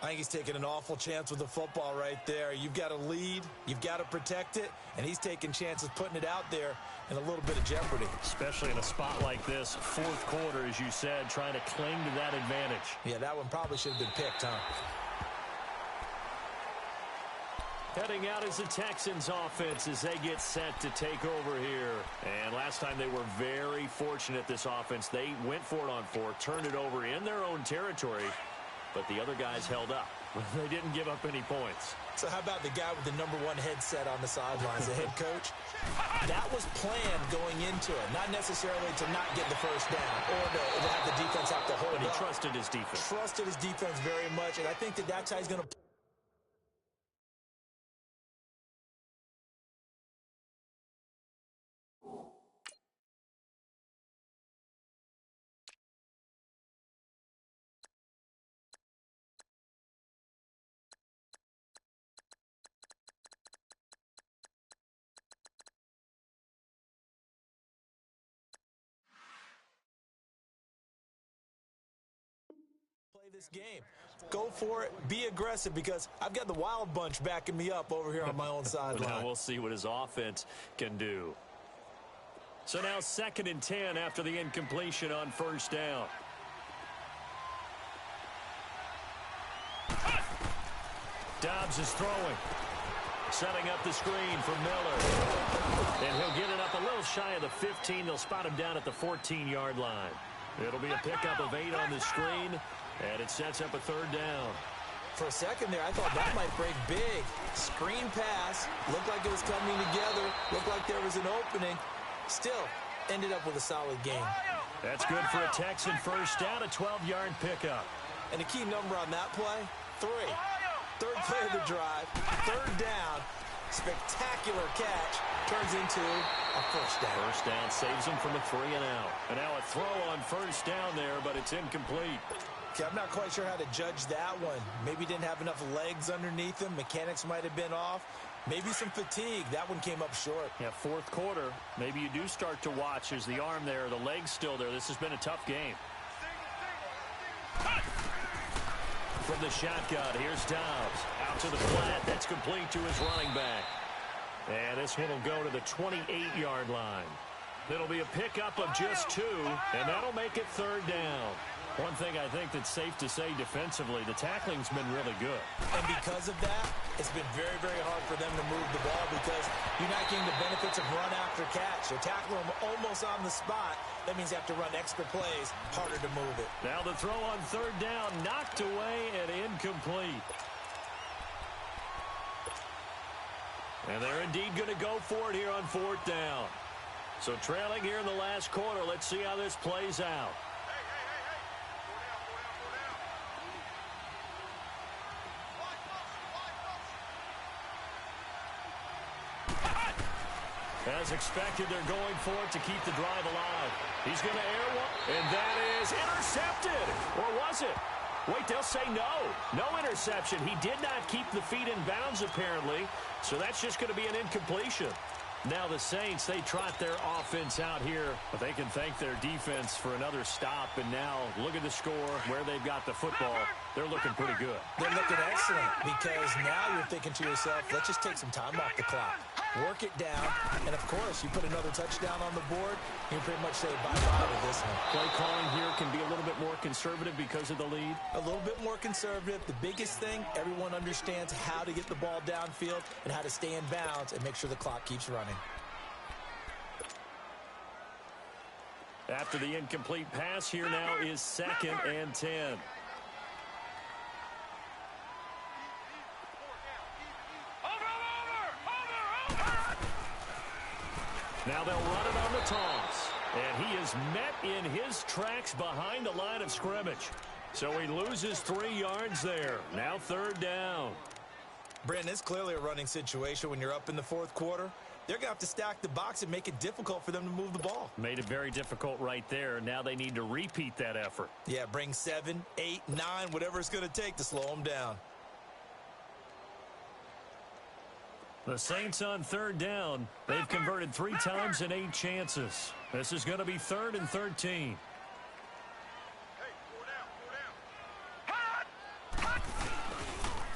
[SPEAKER 3] I think he's taking an awful chance with the football right there. You've got to lead, you've got to protect it, and he's taking chances putting it out there in a little bit of jeopardy.
[SPEAKER 1] Especially in a spot like this, 4th quarter, as you said, trying to cling to that advantage.
[SPEAKER 3] Yeah, that one probably should have been picked, huh?
[SPEAKER 1] Heading out is the Texans offense as they get set to take over here. And last time they were very fortunate, this offense. They went for it on 4, turned it over in their own territory. But the other guys held up. They didn't give up any points.
[SPEAKER 3] So how about the guy with the #1 headset on the sidelines, the head coach? That was planned going into it. Not necessarily to not get the first down or to have the defense have to hold up.
[SPEAKER 1] But he trusted his defense.
[SPEAKER 3] Trusted his defense very much, and I think that that's how he's going to this game. Go for it. Be aggressive, because I've got the Wild Bunch backing me up over here on my own sideline.
[SPEAKER 1] Now we'll see what his offense can do. So now 2nd and 10 after the incompletion on 1st down. Dobbs is throwing. Setting up the screen for Miller. And he'll get it up a little shy of the 15. They'll spot him down at the 14-yard line. It'll be a pickup of 8 on the screen. And it sets up a 3rd down.
[SPEAKER 3] For a second there, I thought that might break big. Screen pass. Looked like it was coming together. Looked like there was an opening. Still, ended up with a solid game.
[SPEAKER 1] That's good for a Texan first down, a 12-yard pickup.
[SPEAKER 3] And the key number on that play, 3. 3rd play of the drive, 3rd down. Spectacular catch. Turns into a 1st down.
[SPEAKER 1] 1st down saves him from a 3-and-out. And now a throw on 1st down there, but it's incomplete.
[SPEAKER 3] Okay, I'm not quite sure how to judge that one. Maybe didn't have enough legs underneath him. Mechanics might have been off. Maybe some fatigue. That one came up short.
[SPEAKER 1] Yeah, fourth quarter, maybe you do start to watch. Is the arm there, the leg's still there. This has been a tough game. From the shotgun, here's Dobbs. Out to the flat. That's complete to his running back. And this one will go to the 28-yard line. It'll be a pickup of just 2, and that'll make it third down. One thing I think that's safe to say defensively, the tackling's been really good.
[SPEAKER 3] And because of that, it's been very, very hard for them to move the ball because you're not getting the benefits of run after catch. You're tackling them almost on the spot. That means you have to run extra plays, harder to move it.
[SPEAKER 1] Now the throw on third down, knocked away and incomplete. And they're indeed going to go for it here on fourth down. So trailing here in the last quarter, let's see how this plays out. As expected, they're going for it to keep the drive alive. He's going to air one, and that is intercepted. Or was it? Wait, they'll say no. No interception. He did not keep the feet in bounds, apparently, so that's just going to be an incompletion. Now the Saints, they trot their offense out here, but they can thank their defense for another stop. And now look at the score, where they've got the football. They're looking pretty good.
[SPEAKER 3] They're looking excellent because now you're thinking to yourself, let's just take some time off the clock. Work it down, and of course, you put another touchdown on the board, you pretty much say bye-bye to this one.
[SPEAKER 1] Play calling here can be a little bit more conservative because of the lead.
[SPEAKER 3] A little bit more conservative. The biggest thing, everyone understands how to get the ball downfield and how to stay in bounds and make sure the clock keeps running.
[SPEAKER 1] After the incomplete pass, here now is 2nd and 10. Now they'll run it on the toss. And he is met in his tracks behind the line of scrimmage. So he loses 3 yards there. Now third down.
[SPEAKER 3] Brandon, it's clearly a running situation when you're up in the fourth quarter. They're going to have to stack the box and make it difficult for them to move the ball.
[SPEAKER 1] Made it very difficult right there. Now they need to repeat that effort.
[SPEAKER 3] Yeah, bring 7, 8, 9, whatever it's going to take to slow them down.
[SPEAKER 1] The Saints on third down. They've converted 3 times in 8 chances. This is going to be 3rd and 13.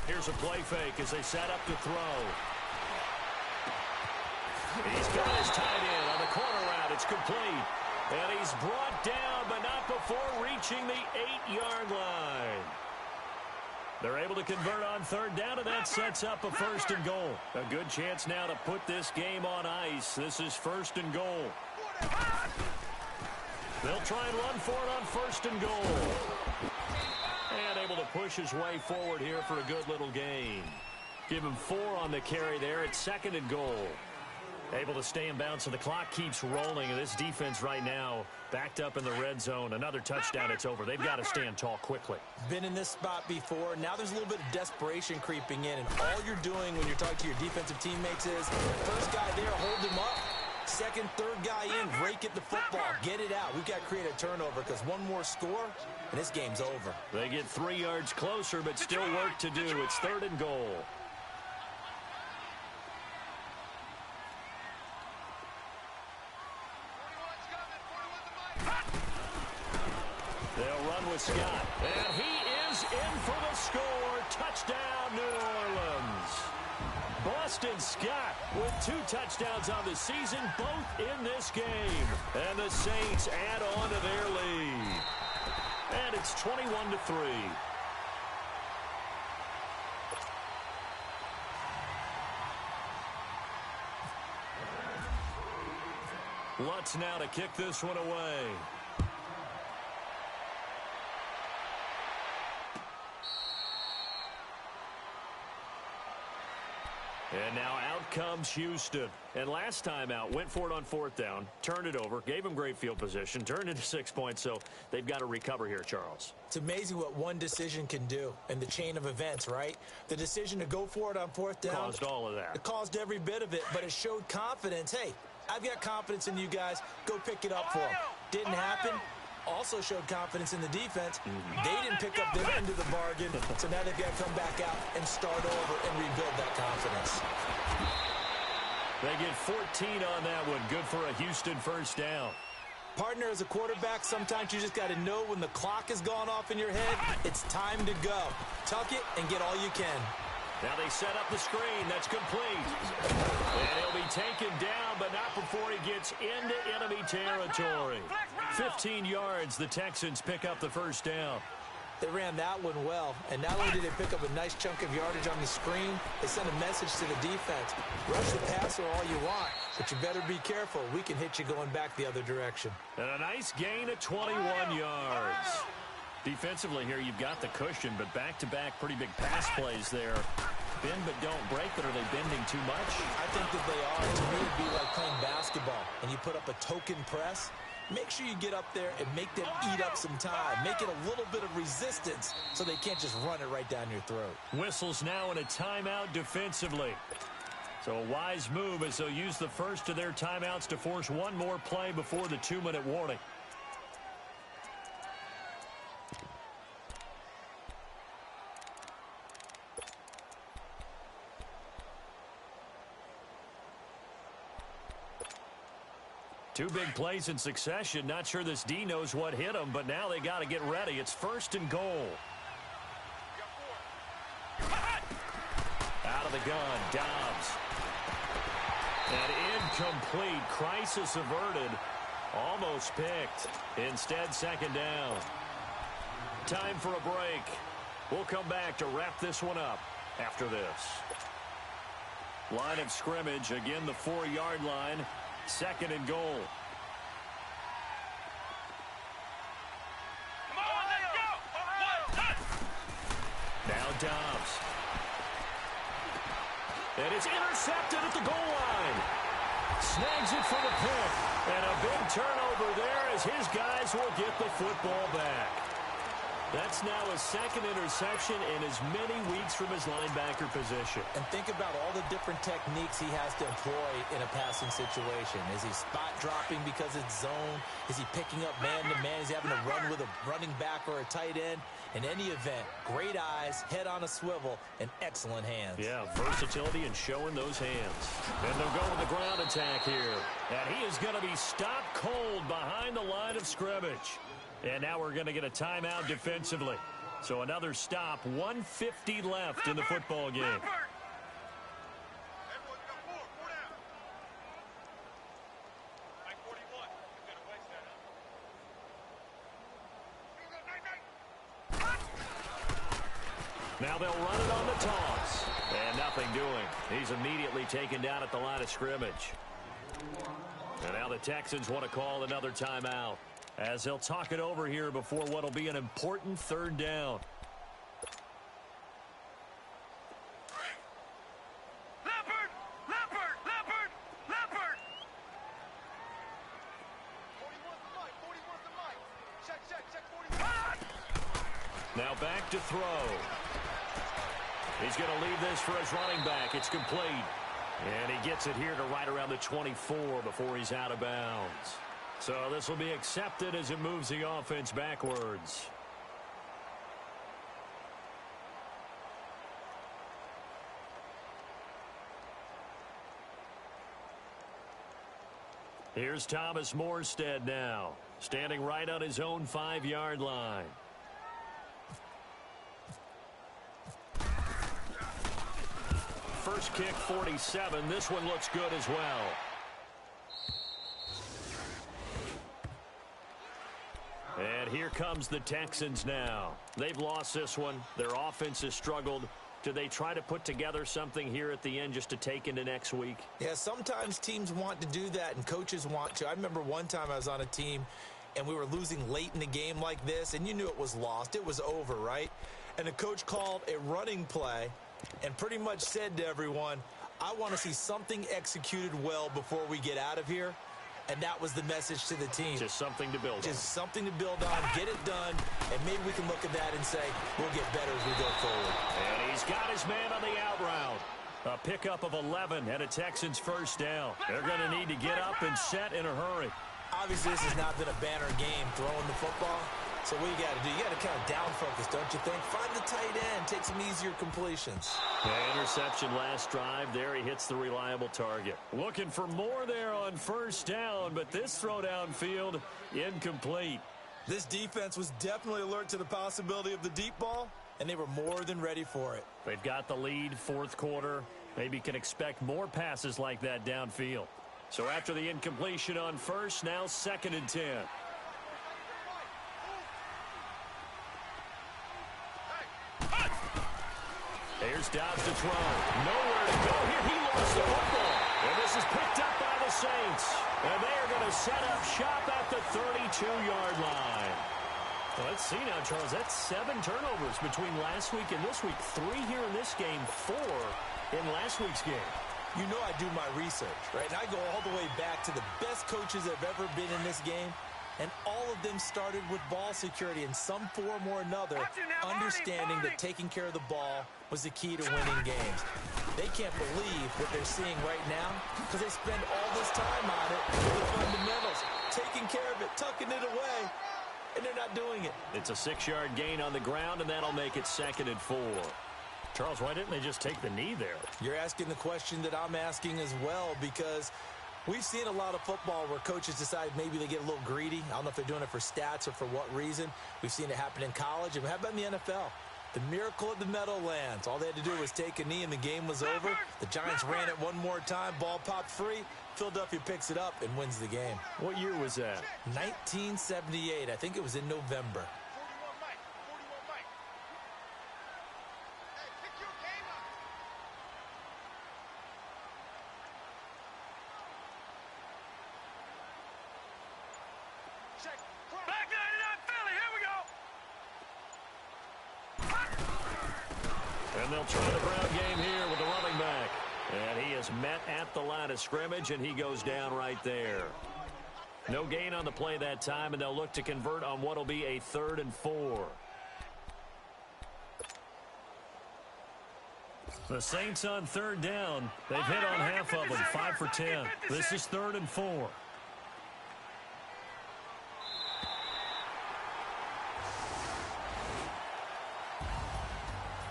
[SPEAKER 1] Here's a play fake as they set up to throw. He's got his tight end on the corner route. It's complete. And he's brought down, but not before reaching the 8-yard line. They're able to convert on third down, and that sets up a 1st and goal. A good chance now to put this game on ice. This is 1st and goal. They'll try and run for it on 1st and goal. And able to push his way forward here for a good little gain. Give him 4 on the carry there at 2nd and goal. Able to stay in bounds, so the clock keeps rolling. And this defense right now backed up in the red zone. Another touchdown, it's over. They've got to stand tall quickly.
[SPEAKER 3] Been in this spot before. Now there's a little bit of desperation creeping in. And all you're doing when you're talking to your defensive teammates is, first guy there, hold him up. Second, third guy in, rake at the football. Get it out. We've got to create a turnover because one more score, and this game's over.
[SPEAKER 1] They get 3 yards closer, but still work to do. It's 3rd and goal. They'll run with Scott. And he is in for the score. Touchdown, New Orleans. Boston Scott with 2 touchdowns on the season, both in this game. And the Saints add on to their lead. And it's 21-3. Lutz now to kick this one away. And now out comes Houston. And last time out, went for it on 4th down, turned it over, gave him great field position, turned into 6 points, so they've got to recover here, Charles.
[SPEAKER 3] It's amazing what one decision can do in the chain of events, right? The decision to go for it on 4th down.
[SPEAKER 1] Caused all of that.
[SPEAKER 3] It caused every bit of it, but it showed confidence. Hey, I've got confidence in you guys. Go pick it up for them. Didn't happen. also showed confidence in the defense. They didn't pick up their end of the bargain, so now they've got to come back out and start over and rebuild that confidence.
[SPEAKER 1] They get 14 on that one. Good for a Houston first down.
[SPEAKER 3] Partner, as a quarterback, sometimes you just got to know when the clock has gone off in your head, it's time to go. Tuck it and get all you can.
[SPEAKER 1] Now they set up the screen. That's complete. And he'll be taken down, but not before he gets into enemy territory. 15 yards, the Texans pick up the first down.
[SPEAKER 3] They ran that one well, and not only did they pick up a nice chunk of yardage on the screen, they sent a message to the defense. Rush the passer all you want, but you better be careful. We can hit you going back the other direction.
[SPEAKER 1] And a nice gain of 21 yards. Defensively here, you've got the cushion, but back-to-back pretty big pass plays there. Bend but don't break, but are they bending too much?
[SPEAKER 3] I think that they are. To me, it'd be like playing basketball, and you put up a token press. Make sure you get up there and make them eat up some time. Make it a little bit of resistance so they can't just run it right down your throat.
[SPEAKER 1] Whistles now in a timeout defensively. So a wise move as they'll use the first of their timeouts to force one more play before the 2-minute warning. Two big plays in succession. Not sure this D knows what hit him, but now they got to get ready. It's 1st and goal. Out of the gun, Dobbs. And incomplete. Crisis averted. Almost picked. Instead, 2nd down. Time for a break. We'll come back to wrap this one up after this. Line of scrimmage. Again, the 4-yard line. 2nd and goal.
[SPEAKER 2] Come on, let's go!
[SPEAKER 1] Now Dobbs. And it's intercepted at the goal line. Snags it for the pick. And a big turnover there as his guys will get the football back. That's now his 2nd interception in as many weeks from his linebacker position.
[SPEAKER 3] And think about all the different techniques he has to employ in a passing situation. Is he spot dropping because it's zone? Is he picking up man-to-man? Is he having to run with a running back or a tight end? In any event, great eyes, head on a swivel, and excellent hands.
[SPEAKER 1] Yeah, versatility and showing those hands. And they'll go with the ground attack here. And he is going to be stopped cold behind the line of scrimmage. And now we're going to get a timeout defensively. So another stop, 1:50 left in the football game. Now they'll run it on the toss. And nothing doing. He's immediately taken down at the line of scrimmage. And now the Texans want to call another timeout, as they'll talk it over here before what will be an important 3rd down.
[SPEAKER 2] Leopard! Leopard! Leopard! Leopard!
[SPEAKER 4] 41's the mic. 41's the mic. Check 41.
[SPEAKER 1] Now back to throw. He's going to leave this for his running back. It's complete. And he gets it here to right around the 24 before he's out of bounds. So this will be accepted as it moves the offense backwards. Here's Thomas Morstead now, standing right on his own 5-yard line. First kick, 47. This one looks good as well. And here comes the Texans now. They've lost this one. Their offense has struggled. Do they try to put together something here at the end just to take into next week?
[SPEAKER 3] Yeah, sometimes teams want to do that, and coaches want to. I remember one time I was on a team, and we were losing late in the game like this, and you knew it was lost. It was over, right? And the coach called a running play and pretty much said to everyone, I want to see something executed well before we get out of here. And that was the message to the team.
[SPEAKER 1] Just something to build on.
[SPEAKER 3] Just something to build on, get it done, and maybe we can look at that and say, we'll get better as we go forward.
[SPEAKER 1] And he's got his man on the out route. A pickup of 11 and a Texans first down. They're going to need to get up and set in a hurry.
[SPEAKER 3] Obviously, this has not been a banner game throwing the football. So what you got to do, you got to kind of down focus, don't you think? Find the tight end, take some easier completions.
[SPEAKER 1] Interception last drive. There he hits the reliable target. Looking for more there on first down, but this throw downfield, incomplete.
[SPEAKER 3] This defense was definitely alert to the possibility of the deep ball, and they were more than ready for it.
[SPEAKER 1] They've got the lead, fourth quarter. Maybe can expect more passes like that downfield. So after the incompletion on first, now 2nd and 10. Here's Dobbs to throw. Nowhere to go here. He lost the football. And this is picked up by the Saints. And they are going to set up shop at the 32-yard line. Well, let's see now, Charles. That's 7 turnovers between last week and this week. 3 here in this game, 4 in last week's game.
[SPEAKER 3] You know I do my research, right? And I go all the way back to the best coaches that have ever been in this game. And all of them started with ball security in some form or another, understanding that taking care of the ball was the key to winning games. They can't believe what they're seeing right now because they spend all this time on it with the fundamentals, taking care of it, tucking it away, and they're not doing it.
[SPEAKER 1] It's a 6-yard gain on the ground, and that'll make it 2nd and 4. Charles, why didn't they just take the knee there?
[SPEAKER 3] You're asking the question that I'm asking as well, because we've seen a lot of football where coaches decide maybe they get a little greedy. I don't know if they're doing it for stats or for what reason. We've seen it happen in college, and how about in the NFL? The miracle of the Meadowlands. All they had to do was take a knee, and the game was over. The Giants ran it one more time. Ball popped free. Philadelphia picks it up and wins the game.
[SPEAKER 1] What year was that?
[SPEAKER 3] 1978. I think it was in November.
[SPEAKER 4] 41 Mike. 41 Mike. Hey, pick your game up. Check.
[SPEAKER 2] Back 99 Philly. Here we go.
[SPEAKER 1] And they'll try the ground game here with the running back. And he is met at the line of scrimmage, and he goes down right there. No gain on the play that time, and they'll look to convert on what will be a 3rd and 4. The Saints on 3rd down. They've hit on half of them, 5 for 10. This is 3rd and 4.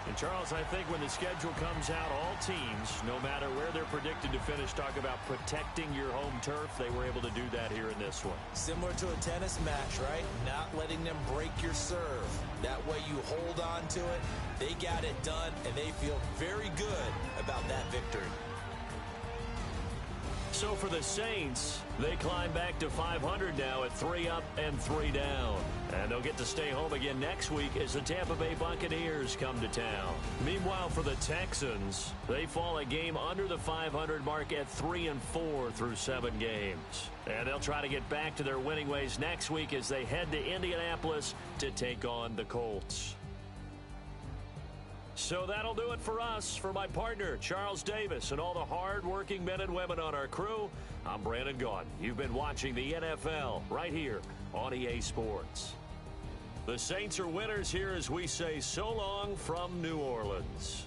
[SPEAKER 1] And Charles, I think when the schedule comes out, all teams, no matter where they're predicted to finish, talk about protecting your home turf. They were able to do that here in this one.
[SPEAKER 3] Similar to a tennis match, right? Not letting them break your serve. That way you hold on to it. They got it done, and they feel very good about that victory.
[SPEAKER 1] So for the Saints, they climb back to 500 now at 3 up and 3 down. And they'll get to stay home again next week as the Tampa Bay Buccaneers come to town. Meanwhile, for the Texans, they fall a game under the 500 mark at 3 and 4 through 7 games. And they'll try to get back to their winning ways next week as they head to Indianapolis to take on the Colts. So that'll do it for us. For my partner, Charles Davis, and all the hard-working men and women on our crew, I'm Brandon Gaudin. You've been watching the NFL right here on EA Sports. The Saints are winners here as we say so long from New Orleans.